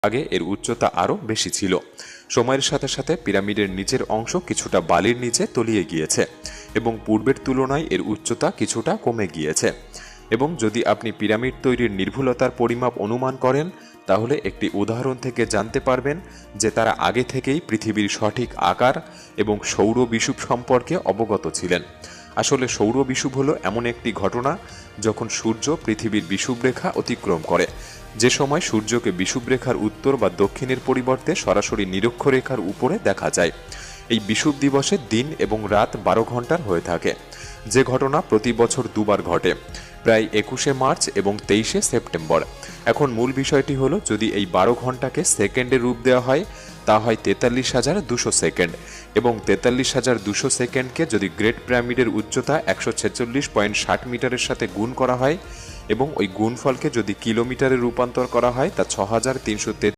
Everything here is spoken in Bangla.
আগে এর উচ্চতা আরও বেশি ছিল। সময়ের সাথে সাথে পিরামিডের নিচের অংশ কিছুটা বালির নিচে তলিয়ে গিয়েছে এবং পূর্বের তুলনায় এর উচ্চতা কিছুটা কমে গিয়েছে। এবং যদি আপনি পিরামিড তৈরির নির্ভুলতার পরিমাপ অনুমান করেন, তাহলে একটি উদাহরণ থেকে জানতে পারবেন যে তারা আগে থেকেই পৃথিবীর সঠিক আকার এবং সৌর বিষুব সম্পর্কে অবগত ছিলেন। আসলে সৌর বিষুব হলো এমন একটি ঘটনা যখন সূর্য পৃথিবীর বিষুবরেখা অতিক্রম করে, যে সময় সূর্যকে বিষুবরেখার উত্তর বা দক্ষিণের পরিবর্তে সরাসরি নিরক্ষরেখার উপরে দেখা যায়। এই বিষুব দিবসে দিন এবং রাত 12 ঘন্টার হয়ে থাকে, যে ঘটনা প্রতি বছর দুবার ঘটে, প্রায় 21শে মার্চ এবং 23শে সেপ্টেম্বর। এখন মূল বিষয়টি হলো, যদি এই 12 ঘন্টাকে সেকেন্ডে রূপ দেওয়া হয়, তা হয় 43,200 সেকেন্ড, এবং 43,200 সেকেন্ডকে যদি গ্রেট পিরামিডের উচ্চতা 146.60 মিটারের সাথে গুণ করা হয় এবং ওই গুণফলকে যদি কিলোমিটারে রূপান্তর করা হয়, তা 6,333